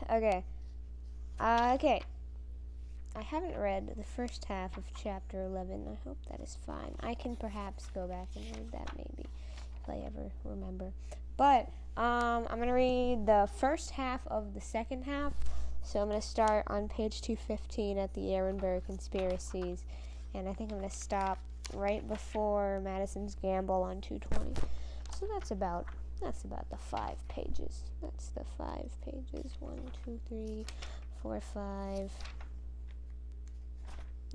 Okay. Okay. I haven't read the first half of chapter 11. I hope that is fine. I can perhaps go back and read that maybe, if I ever remember. But I'm going to read the first half of the second half. So I'm going to start on page 215 at the Aaron Burr conspiracies. And I think I'm going to stop right before Madison's gamble on 220. So that's about the 5 pages. That's the 5 pages. 1, 2, 3, 4, 5.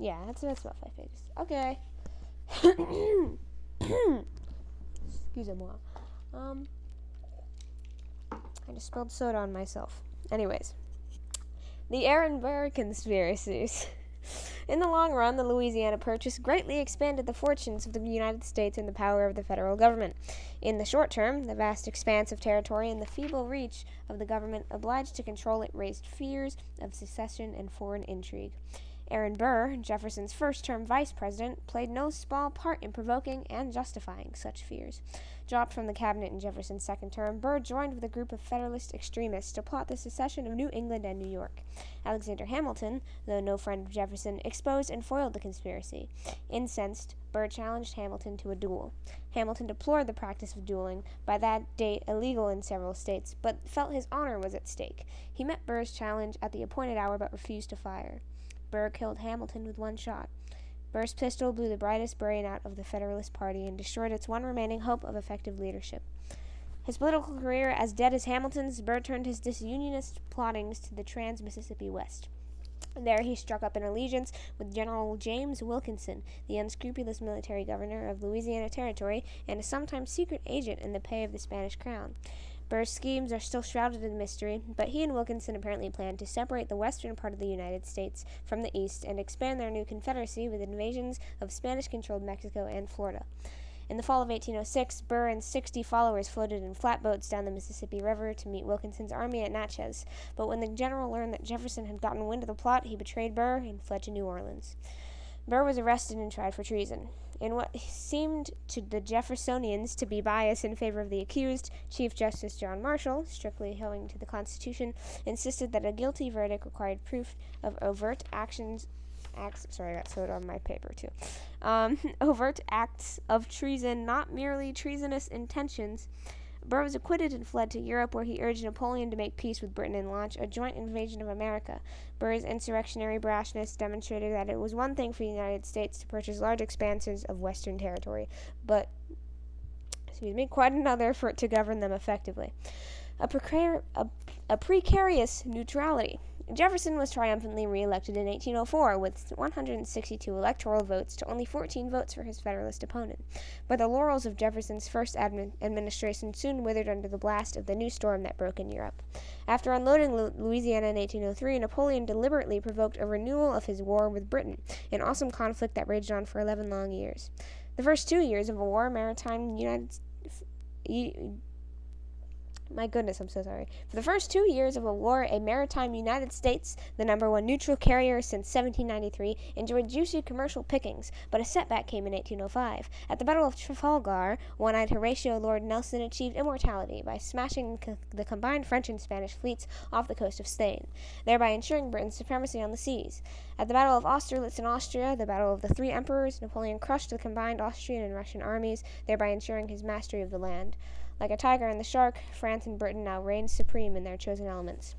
Yeah, that's about 5 pages. Okay. Excusez-moi. I just spilled soda on myself. Anyways, the Aaron Burr conspiracies. In the long run, the Louisiana Purchase greatly expanded the fortunes of the United States and the power of the federal government. In the short term, the vast expanse of territory and the feeble reach of the government obliged to control it raised fears of secession and foreign intrigue. Aaron Burr, Jefferson's first-term vice president, played no small part in provoking and justifying such fears. Dropped from the cabinet in Jefferson's second term, Burr joined with a group of Federalist extremists to plot the secession of New England and New York. Alexander Hamilton, though no friend of Jefferson, exposed and foiled the conspiracy. Incensed, Burr challenged Hamilton to a duel. Hamilton deplored the practice of dueling, by that date illegal in several states, but felt his honor was at stake. He met Burr's challenge at the appointed hour but refused to fire. Burr killed Hamilton with one shot. Burr's pistol blew the brightest brain out of the Federalist Party and destroyed its one remaining hope of effective leadership. His political career as dead as Hamilton's, Burr turned his disunionist plottings to the trans-Mississippi West. There he struck up an allegiance with General James Wilkinson, the unscrupulous military governor of Louisiana Territory and a sometimes secret agent in the pay of the Spanish crown. Burr's schemes are still shrouded in mystery, but he and Wilkinson apparently planned to separate the western part of the United States from the east and expand their new confederacy with invasions of Spanish-controlled Mexico and Florida. In the fall of 1806, Burr and 60 followers floated in flatboats down the Mississippi River to meet Wilkinson's army at Natchez, but when the general learned that Jefferson had gotten wind of the plot, he betrayed Burr and fled to New Orleans. Burr was arrested and tried for treason. In what seemed to the Jeffersonians to be bias in favor of the accused, Chief Justice John Marshall, strictly owing to the Constitution, insisted that a guilty verdict required proof of overt acts of treason, not merely treasonous intentions. Burr was acquitted and fled to Europe, where he urged Napoleon to make peace with Britain and launch a joint invasion of America. Burr's insurrectionary brashness demonstrated that it was one thing for the United States to purchase large expanses of western territory, but quite another for it to govern them effectively. A precarious neutrality. Jefferson was triumphantly re-elected in 1804 with 162 electoral votes to only 14 votes for his Federalist opponent. But the laurels of Jefferson's first administration soon withered under the blast of the new storm that broke in Europe. After unloading Louisiana in 1803, Napoleon deliberately provoked a renewal of his war with Britain, an awesome conflict that raged on for 11 long years. The first 2 years of a war, My goodness, I'm so sorry. For the first 2 years of a war, a maritime United States, the number one neutral carrier since 1793, enjoyed juicy commercial pickings, but a setback came in 1805. At the Battle of Trafalgar, one-eyed Horatio Lord Nelson achieved immortality by smashing the combined French and Spanish fleets off the coast of Spain, thereby ensuring Britain's supremacy on the seas. At the Battle of Austerlitz in Austria, the Battle of the Three Emperors, Napoleon crushed the combined Austrian and Russian armies, thereby ensuring his mastery of the land. Like a tiger and the shark, France and Britain now reigned supreme in their chosen elements.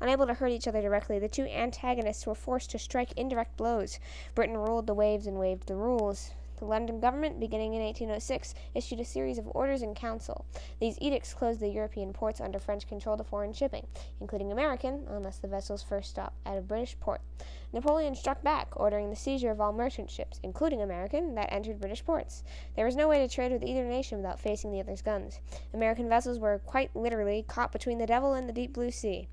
Unable to hurt each other directly, the two antagonists were forced to strike indirect blows. Britain ruled the waves and waved the rules. The London government, beginning in 1806, issued a series of orders in council. These edicts closed the European ports under French control to foreign shipping, including American, unless the vessels first stopped at a British port. Napoleon struck back, ordering the seizure of all merchant ships, including American, that entered British ports. There was no way to trade with either nation without facing the other's guns. American vessels were quite literally caught between the devil and the deep blue sea.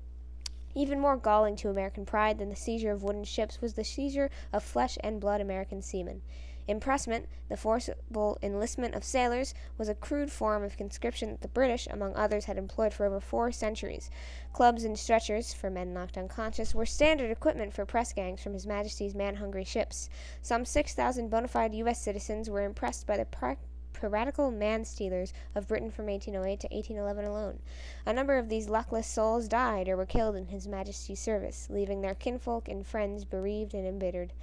Even more galling to American pride than the seizure of wooden ships was the seizure of flesh and blood American seamen. Impressment, the forcible enlistment of sailors, was a crude form of conscription that the British, among others, had employed for over 4 centuries. Clubs and stretchers, for men knocked unconscious, were standard equipment for press gangs from His Majesty's man-hungry ships. Some 6,000 bona fide U.S. citizens were impressed by the piratical man-stealers of Britain from 1808 to 1811 alone. A number of these luckless souls died or were killed in His Majesty's service, leaving their kinfolk and friends bereaved and embittered.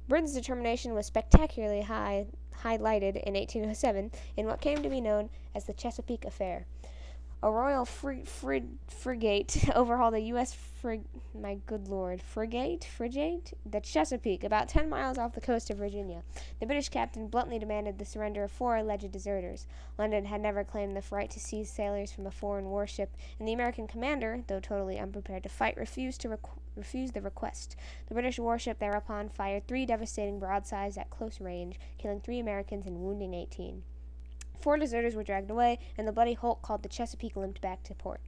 Britain's determination was spectacularly highlighted in 1807 in what came to be known as the Chesapeake Affair. A Royal frigate overhauled a U.S. frigate, the Chesapeake, about 10 miles off the coast of Virginia. The British captain bluntly demanded the surrender of 4 alleged deserters. London had never claimed the right to seize sailors from a foreign warship, and the American commander, though totally unprepared to fight, refused the request. The British warship thereupon fired 3 devastating broadsides at close range, killing 3 Americans and wounding 18. 4 deserters were dragged away, and the bloody hulk called the Chesapeake limped back to port.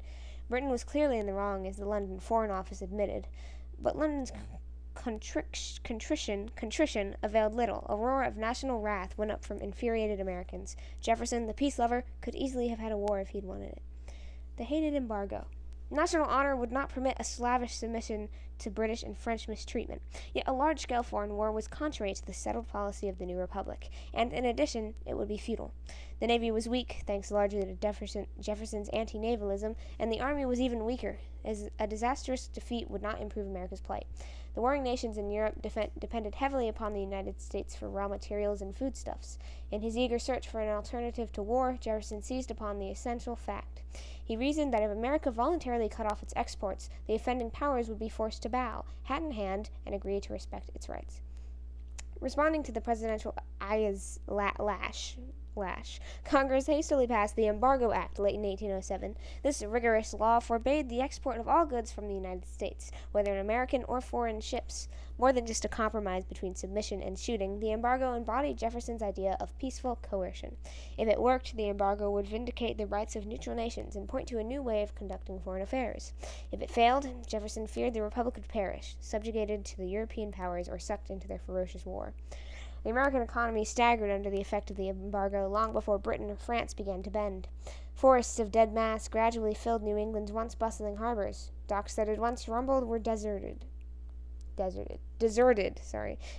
Britain was clearly in the wrong, as the London Foreign Office admitted, but London's contrition availed little. A roar of national wrath went up from infuriated Americans. Jefferson, the peace lover, could easily have had a war if he'd wanted it. The hated embargo. National honor would not permit a slavish submission to British and French mistreatment, yet a large-scale foreign war was contrary to the settled policy of the new republic, and in addition, it would be futile. The Navy was weak, thanks largely to Jefferson's anti-navalism, and the Army was even weaker, as a disastrous defeat would not improve America's plight. The warring nations in Europe depended heavily upon the United States for raw materials and foodstuffs. In his eager search for an alternative to war, Jefferson seized upon the essential fact. He reasoned that if America voluntarily cut off its exports, the offending powers would be forced to bow, hat in hand, and agree to respect its rights. Responding to the presidential ayah's lash, Congress hastily passed the Embargo Act late in 1807. This rigorous law forbade the export of all goods from the United States, whether in American or foreign ships. More than just a compromise between submission and shooting, the embargo embodied Jefferson's idea of peaceful coercion. If it worked, the embargo would vindicate the rights of neutral nations and point to a new way of conducting foreign affairs. If it failed, Jefferson feared the Republic would perish, subjugated to the European powers or sucked into their ferocious war. The American economy staggered under the effect of the embargo long before Britain or France began to bend. Forests of dead mass gradually filled New England's once bustling harbors. Docks that had once rumbled were deserted,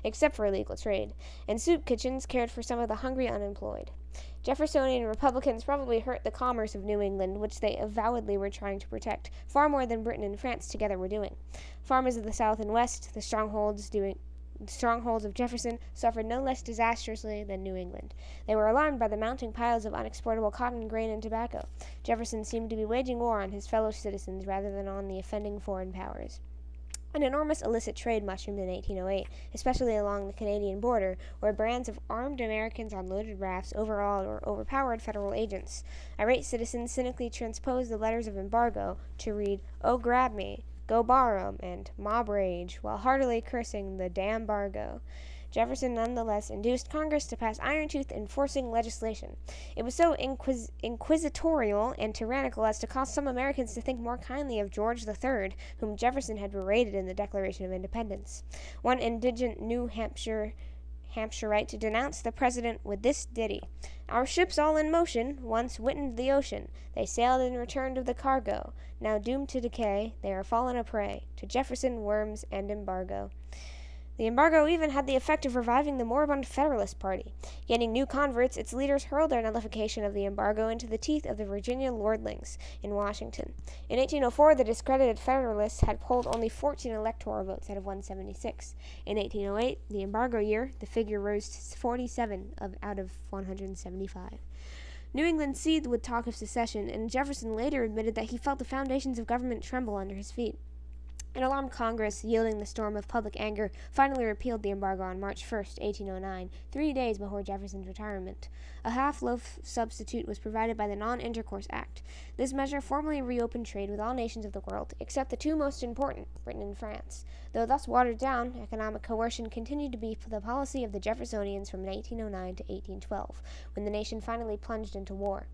except for illegal trade, and soup kitchens cared for some of the hungry unemployed. Jeffersonian Republicans probably hurt the commerce of New England, which they avowedly were trying to protect, far more than Britain and France together were doing. Farmers of the South and West, the strongholds of Jefferson, suffered no less disastrously than New England. They were alarmed by the mounting piles of unexportable cotton, grain, and tobacco. Jefferson seemed to be waging war on his fellow citizens rather than on the offending foreign powers. An enormous illicit trade mushroomed in 1808, especially along the Canadian border, where bands of armed Americans on loaded rafts overawed or overpowered federal agents. Irate citizens cynically transposed the letters of embargo to read, "Oh, grab me," "Go borrow," and "Mob rage," while heartily cursing the damn bargo. Jefferson nonetheless induced Congress to pass iron-toothed enforcing legislation. It was so inquisitorial and tyrannical as to cause some Americans to think more kindly of George III, whom Jefferson had berated in the Declaration of Independence. One indigent New Hampshireite denounced the president with this ditty: "Our ships all in motion once wittened the ocean. They sailed and returned with the cargo. Now doomed to decay, they are fallen a prey to Jefferson, worms, and embargo." The embargo even had the effect of reviving the moribund Federalist Party. Gaining new converts, its leaders hurled their nullification of the embargo into the teeth of the Virginia lordlings in Washington. In 1804, the discredited Federalists had polled only 14 electoral votes out of 176. In 1808, the embargo year, the figure rose to 47 out of 175. New England seethed with talk of secession, and Jefferson later admitted that he felt the foundations of government tremble under his feet. An alarmed Congress, yielding the storm of public anger, finally repealed the embargo on March 1, 1809, 3 days before Jefferson's retirement. A half-loaf substitute was provided by the Non-Intercourse Act. This measure formally reopened trade with all nations of the world, except the 2 most important, Britain and France. Though thus watered down, economic coercion continued to be the policy of the Jeffersonians from 1809 to 1812, when the nation finally plunged into war.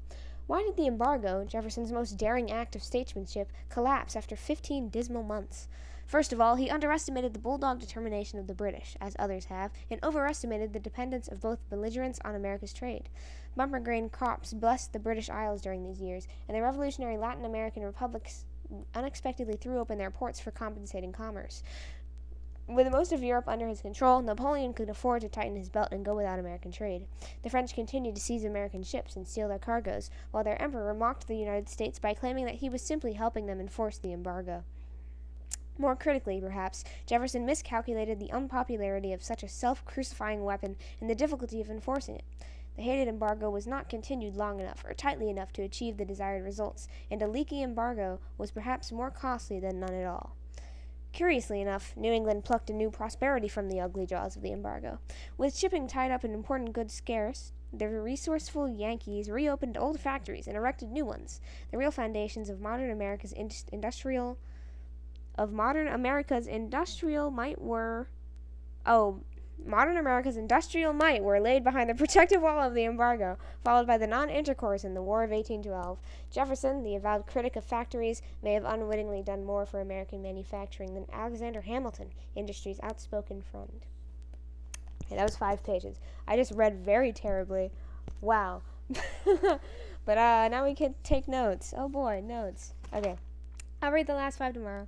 Why did the embargo, Jefferson's most daring act of statesmanship, collapse after 15 dismal months? First of all, he underestimated the bulldog determination of the British, as others have, and overestimated the dependence of both belligerents on America's trade. Bumper grain crops blessed the British Isles during these years, and the revolutionary Latin American republics unexpectedly threw open their ports for compensating commerce. With most of Europe under his control, Napoleon could afford to tighten his belt and go without American trade. The French continued to seize American ships and steal their cargoes, while their emperor mocked the United States by claiming that he was simply helping them enforce the embargo. More critically, perhaps, Jefferson miscalculated the unpopularity of such a self-crucifying weapon and the difficulty of enforcing it. The hated embargo was not continued long enough or tightly enough to achieve the desired results, and a leaky embargo was perhaps more costly than none at all. Curiously enough, New England plucked a new prosperity from the ugly jaws of the embargo. With shipping tied up and important goods scarce, the resourceful Yankees reopened old factories and erected new ones, the real foundations of modern America's industrial might were laid behind the protective wall of the embargo, followed by the non-intercourse in the War of 1812. Jefferson, the avowed critic of factories, may have unwittingly done more for American manufacturing than Alexander Hamilton, industry's outspoken friend. Okay, that was 5 pages. I just read very terribly. Wow. But now we can take notes. Oh boy, notes. Okay. I'll read the last 5 tomorrow.